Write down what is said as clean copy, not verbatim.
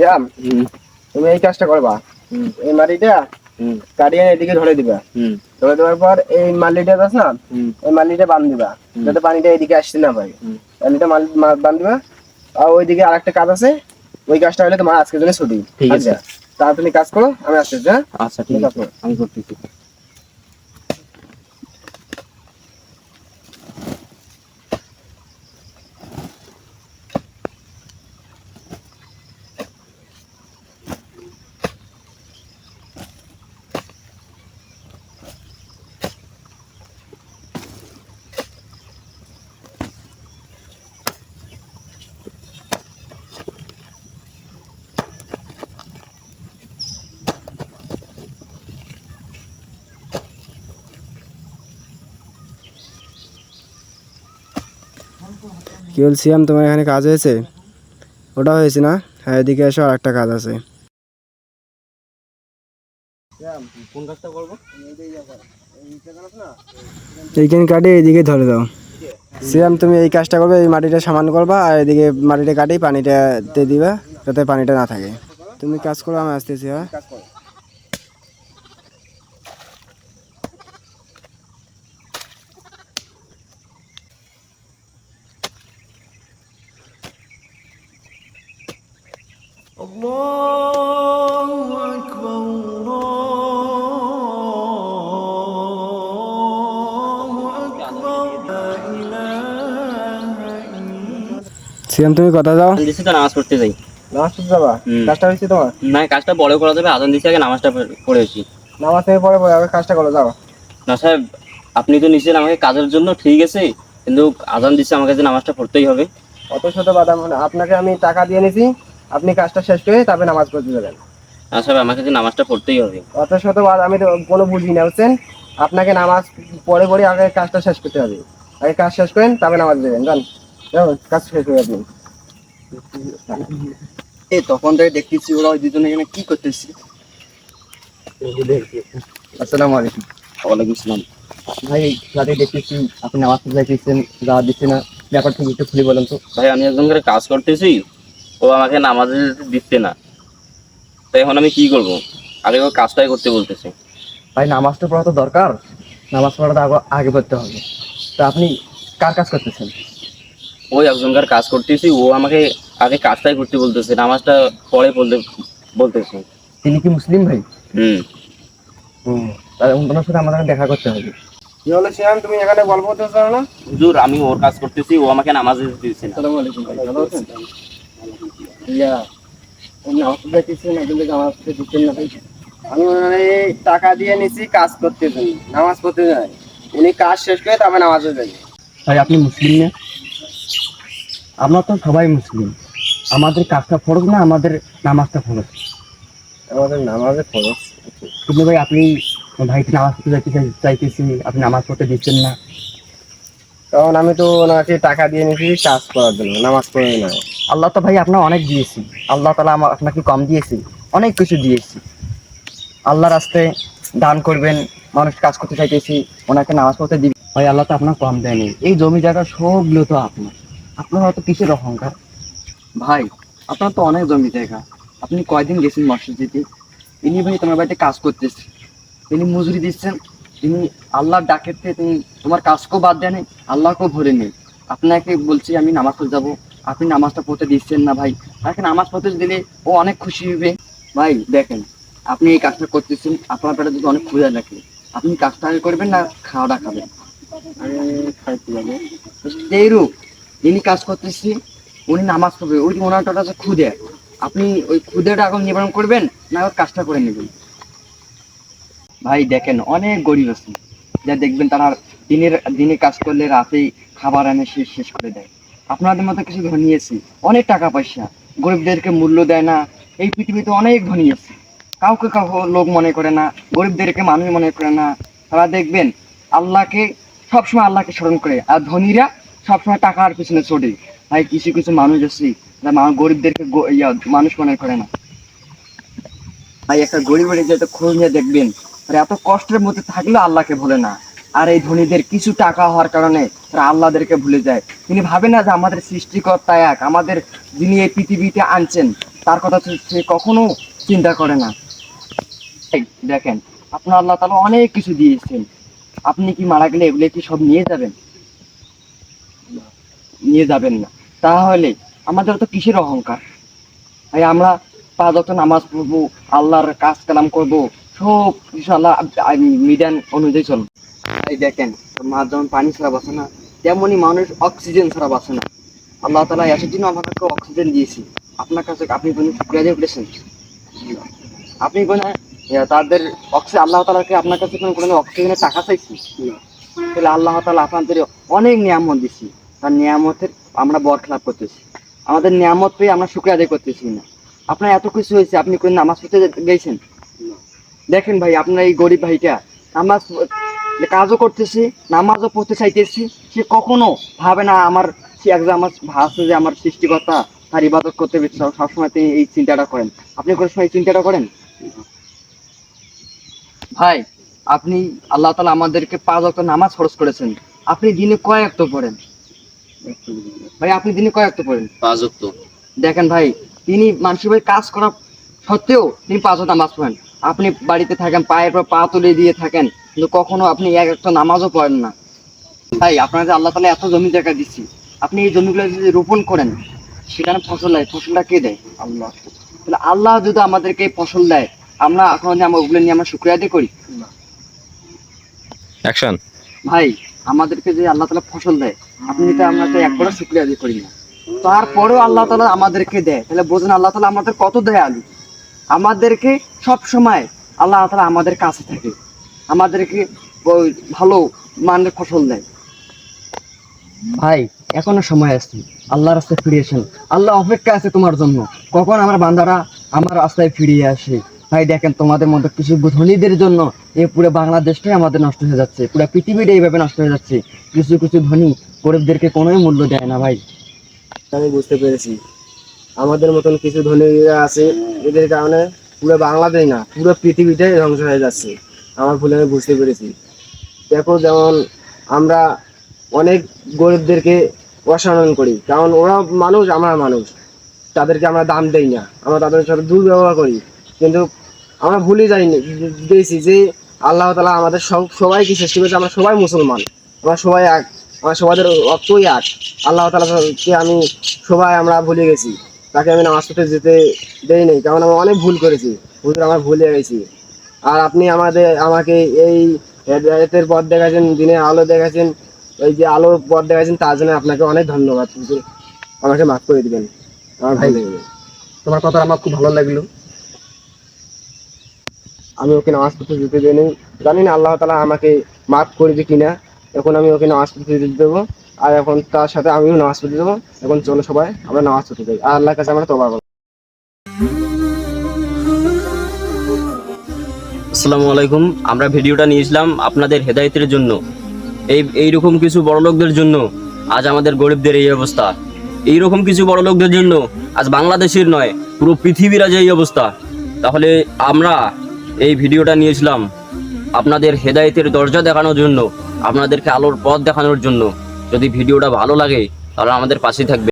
শ্যাম, তুমি এই কাজটা করবা। এই মাটিটা কাটিয়ে এদিকে ধরে দিবা। ধরে দেওয়ার পর এই মালিটা আছে না, এই মালিটা বাঁধ দিবা যাতে পানিটা এদিকে আসতে না পারে। মালিটা বাঁধ দিবা। আর ওইদিকে আরেকটা কাজ আছে, ওই কাজটা হলে তোমার আজকের জন্য ছুটি। ঠিক আছে, তাহলে তুমি কাজ করো, আমি আসতেছি। হ্যাঁ, আচ্ছা ঠিক আছে, আমি করতেছি। কি বলছিলাম, তোমার এখানে কাজ হয়েছে? ওটা হয়েছে না? হ্যাঁ, এদিকে এসো, আর একটা কাজ আছে। কোন কাজটা করবো? এইখানে কাটে এইদিকে ধরে দাও। সিয়াম, তুমি এই কাজটা করবে, এই মাটিটা সমান করবা, আর এদিকে মাটিটা কাটি পানিটা দিয়ে দিবা যাতে পানিটা না থাকে। তুমি কাজ করো, আমি আসতেছি। হ্যাঁ, সিয়াম তুমি কথা দাও। দিছি তো, নামাজ পড়তে যাই। নামাজ পড়তে যাবা? কাজটা হয়েছে তোমার? না, কাজটা বড় করা যাবে। আজান দিছি, আগে নামাজটা পড়েছি। নামাজ থেকে পরে আগে কাজটা করো, যাও। না সাহেব, আপনি তো নিছেন আমাকে কাজের জন্য, ঠিক আছে, কিন্তু আজান দিচ্ছে, আমার কাছে নামাজটা পড়তেই হবে। অত শত বাদাম, আপনাকে আমি টাকা দিয়ে নিছি, আপনি কাজটা শেষ করে তারপরে নামাজ পড়তে যাবেন। না সাহেব, আমার কাছে নামাজটা পড়তেই হবে। অত শত বাদ আমি তো কোনো বুঝি না, বুঝছেন? আপনাকে নামাজ পড়ে পড়ে আগে কাজটা শেষ করতে হবে। আগে কাজ শেষ করেন, তারপরে নামাজ দেবেন। যান, কাজ শেষ করে আপনি। তখন থেকে দেখতেছি ওরা ওই দুজনে এখানে কি করতেছি। আসসালামু আলাইকুম। ওয়ালাইকুম আসসালাম। ভাই, যাদের দেখতেছি আপনি নামাজ পড়তে যাইতেছেন, যাওয়া দিচ্ছে না, ব্যাপারটা একটু খুলে বলেন তো। ভাই, আমি একজন করে কাজ করতেছি, ও আমাকে নামাজে দিচ্ছে না, তো এখন আমি কি করব? আগে ও কাজটাই করতে বলতেছে। ভাই, নামাজটা পড়া তো দরকার, নামাজ পড়াটা আগে পড়তে হবে। তা আপনি কার কাজ করতেছেন? ওই একজনকার কাজ করতেছি, ও আমাকে আগে কাজটাই করতে বলতেছে, নামাজটা পরে বলতেছে। তিনি কি মুসলিম ভাই? তাহলে ওনার সাথে আমাদের দেখা করতে হবে। কি হলো শ্যাম, তুমি এখানে গল্প করতে চাও না? হুজুর, আমি ওর কাজ করতেছি, ও আমাকে নামাজে দিচ্ছে না। আসসালামু আলাইকুম ভাই, ভালো আছেন? ইয়া, উনি নামাজ পড়তেছেন না, কিন্তু নামাজ পড়তে দিচ্ছেন না ভাই। আমি ওনারে টাকা দিয়ে নিছি কাজ করতেছেন, নামাজ পড়তে যায়। উনি কাজ শেষ করে তারপরে নামাজে যায়। ভাই, আপনি মুসলিম না? আমরা তো সবাই মুসলিম, আমাদের কাজটা ফরজ না, আমাদের নামাজটা ফরজ। আমাদের নামাজে ফরজ, কিন্তু ভাই আপনি ভাইকে নামাজ পড়তে চাইতেছি, আপনি নামাজ পড়তে দিচ্ছেন না। কারণ আমি তো ওনাকে টাকা দিয়ে নিয়েছি কাজ করার জন্য, নামাজ পড়ে না। আল্লাহ তো ভাই আপনার অনেক দিয়েছি, আল্লাহ তাআলা আপনাকে কম দিয়েছি, অনেক কিছু দিয়েছি। আল্লাহ রাস্তায় দান করবেন, মানুষ কাজ করতে চাইতেছি, ওনাকে নামাজ পড়তে দিবেন। ভাই, আল্লাহ তো আপনার কম দেয়নি, এই জমি জায়গা সবগুলো তো আপনার হয়তো কিসের অহংকার? ভাই, আপনার তো অনেক জমি জায়গা, আপনি কয়দিন গেছেন মসজিদে? ইনি ভাই তোমার বাড়িতে কাজ করতেছে, তিনি মজুরি দিচ্ছেন, তিনি আল্লাহর ডাকেতে তিনি তোমার কাজকেও বাদ দেন, আল্লাহকেও ভরে নেই। আপনাকে বলছি আমি নামাজ পড়তে যাবো, আপনি নামাজটা পড়তে দিচ্ছেন না। ভাই, তাকে নামাজ পড়তে দিলে ও অনেক খুশি হবে। ভাই দেখেন, আপনি এই কাজটা করতেছেন, আপনার পেটে যদি অনেক ক্ষুধা লাগে, আপনি কাজটা আগে করবেন না খাওয়াটা খাবেন? আমি খাইতে যাবো এইরূপ। যিনি কাজ করতেছি উনি নামাজ পড়বে, ওই ওনার হচ্ছে ক্ষুদে, আপনি ওই ক্ষুদেটা এখন নিবারণ করবেন না ওর কাজটা করে নেবেন? ভাই দেখেন, অনেক গরিব আছে যা দেখবেন তারা দিনে কাজ করলে রাতেই খাবার এনে শেষ করে দেয়। আপনাদের মতো কিছু ধনী আছে, অনেক টাকা পয়সা, গরিবদেরকে মূল্য দেয় না। এই পৃথিবীতে অনেক ধনী আছে, কাউকে লোক মনে করে না, গরিবদেরকে মানুষ মনে করে না। তারা দেখবেন আল্লাহকে সবসময় আল্লাহকে স্মরণ করে, আর ধনীরা সবসময় টাকার পিছনে ছোটে। ভাই, কিছু কিছু মানুষ আছে গরিবদেরকে মানুষ মনে করে না। ভাই, একটা গরিবের যে খোঁজ নিয়ে দেখবেন, এত কষ্টের মধ্যে থাকলেও আল্লাহকে ভুলে না। আর এই ধনীদের কিছু টাকা হওয়ার কারণে তারা আল্লাহদেরকে ভুলে যায়। তিনি ভাবে না যে আমাদের সৃষ্টিকর্তা এক, আমাদের যিনি এই পৃথিবীতে আনছেন তার কথা সে কখনো চিন্তা করে না। এই দেখেন, আপনার আল্লাহ তাআলা অনেক কিছু দিয়েছেন, আপনি কি মারা গেলে এগুলো কি সব নিয়ে যাবেন? নিয়ে যাবেন না। তাহলে আমাদের তো কিসের অহংকার? ভাই আমরা 5 ওয়াক্ত নামাজ পড়বো, আল্লাহর কাজ কালাম করবো, সব কিছু আল্লাহ মিডিয়ান অনুযায়ী চলবো। ভাই দেখেন, মাছ যেমন পানি ছাড়া বাঁচে না, তেমনই মানুষ অক্সিজেন ছাড়া বাঁচে না। আল্লাহ তাআলা এত দিন আমাকে অক্সিজেন দিয়েছি, আপনার কাছে আপনি কোনো শুকরিয়া দিয়ে উঠেছেন? আপনি কোনো তাদের অক্সিজেন, আল্লাহ তাআলাকে আপনার কাছে কোনো অক্সিজেনের টাকা চাইছি? তাহলে আল্লাহ তাআলা আপনাদের অনেক নিয়ামত দিচ্ছি, তার নিয়ামতের আমরা বরখেলাপ করতেছি, আমাদের নিয়ামত পেয়ে আমরা শুকরিয়া আদায় করতেছি না। আপনার এত কিছু হয়েছে, আপনি কোন নামাজ পড়তে গেছেন? দেখেন ভাই, আপনার এই গরিব ভাইটা নামাজ কাজও করতেছি, নামাজও পড়তে চাইতেছি, সে কখনো ভাবে না আমার সে একজন আমার ভাবছে যে আমার সৃষ্টিকর্তা তার ইবাদত করতে সবসময় তিনি এই চিন্তাটা করেন। আপনি কোন সময় এই চিন্তাটা করেন? ভাই আপনি আল্লাহ তাআলা আমাদেরকে 5 ওয়াক্ত নামাজ ফরজ করেছেন, আপনি দিনে কয় ওয়াক্ত পড়েন? ভাই আপনি দিনে কয় ওয়াক্ত পড়েন? 5 ওয়াক্ত। দেখেন ভাই, তিনি মানুষের ভাই কাজ করা সত্ত্বেও তিনি 5 ওয়াক্ত নামাজ পড়েন। আপনি বাড়িতে থাকেন, পায়ের পর পা তুলে দিয়ে থাকেন, কিন্তু কখনো আপনি এক একটা নামাজও পড়েন না। ভাই আপনার যে আল্লাহ তাআলা এত জমি জায়গা দিচ্ছি, আপনি এই জমিগুলো যদি রোপণ করেন, সেখানে ফসল হয়, ফসলটা কে দেয়? আল্লাহ। তাহলে আল্লাহ যদি আমাদেরকে ফসল দেয়, আমরা এখন আমরা ওগুলো নিয়ে আমরা শুকরিয়া আদায় করি? অ্যাকশন। ভাই আমাদেরকে যে আল্লাহ তাআলা ফসল দেয়, আপনি তো আমরা তো একবারও শুকরিয়া আদায় করি না, তারপরেও আল্লাহ তাআলা আমাদেরকে দেয়, তাহলে বোঝেন আল্লাহ তাআলা আমাদের কত দয়ালু। আমাদেরকে সব সময় আল্লাহ তাআলা আমাদের কাছে থাকে, আমাদেরকে ওই ভালো মানের ফসল দেয়। ভাই এখনো সময় আছে, আল্লাহর রাস্তায় ফিরে আসেন, আল্লাহ অপেক্ষা আছে তোমার জন্য, কখন আমার বান্দারা আমার রাস্তায় ফিরিয়ে আসে। ভাই দেখেন, তোমাদের মতো কিছু ধনীদের জন্য এই পুরো বাংলাদেশটাই আমাদের নষ্ট হয়ে যাচ্ছে, পুরো পৃথিবীটা এইভাবে নষ্ট হয়ে যাচ্ছে। কিছু কিছু ধনী গরিবদেরকে কোনোই মূল্য দেয় না। ভাই আমি বুঝতে পেরেছি, আমাদের মতন কিছু ধনীরা আছে, এদের কারণে পুরো বাংলাদেশ না পুরো পৃথিবীটাই ধ্বংস হয়ে যাচ্ছে। আমার ভুলে আমি বুঝতে পেরেছি। দেখো, যেমন আমরা অনেক গরিবদেরকে অসম্মান করি, কারণ ওরা মানুষ, আমরা মানুষ, তাদেরকে আমরা দাম দেই না, আমরা তাদের সাথে দুর্ব্যবহার করি। কিন্তু আমরা ভুলে যাইনি দিয়েছি যে আল্লাহ তাআলা আমাদের সবাইকে সৃষ্টি করেছে, আমরা সবাই মুসলমান, আমরা সবাই এক, আমরা সবাইদের রক্তই এক। আল্লাহ তাআলাকে আমি সবাই আমরা ভুলে গেছি, তাকে আমি নামাজ পড়তে যেতে দেই নাই, কারণ আমি অনেক ভুল করেছি, হুজুর আমার ভুলে গেছি। আর আপনি আমাকে এই হেদায়েতের পথ দেখাচ্ছেন, দিনের আলো দেখাচ্ছেন, এই যে আলোর পথ দেখাচ্ছেন, তার জন্য আপনাকে অনেক ধন্যবাদ হুজুর, আমাকে মাফ করে দিবেন। আমার ভাই লাগবে, তোমার কথা আমার খুব ভালো লাগলো। আমি ওকে নামাজ পড়তে যেতে দিইনি, জানি না আল্লাহ তাআলা আমাকে মাফ করবে কিনা। এখন আমি ওকে নামাজ পড়তে যেতে দেবো, আর এখন তার সাথে আমিও নামাজ পড়তে দেবো। এখন চলো সবাই আমরা নামাজ পড়তে যাই, আর আল্লাহর কাছে আমরা তওবা করব। আসসালামু আলাইকুম। আমরা ভিডিওটা নিয়েছিলাম আপনাদের হেদায়েতের জন্য, এইরকম কিছু বড়লোকদের জন্য আজ আমাদের গরিবদের এই অবস্থা, এইরকম কিছু বড়লোকদের জন্য আজ বাংলাদেশের নয় পুরো পৃথিবীর আজ এই অবস্থা। তাহলে আমরা এই ভিডিওটা নিয়েছিলাম আপনাদের হেদায়েতের দরজা দেখানোর জন্য, আপনাদেরকে আলোর পথ দেখানোর জন্য। যদি ভিডিওটা ভালো লাগে তাহলে আমাদের পাশে থাকবে।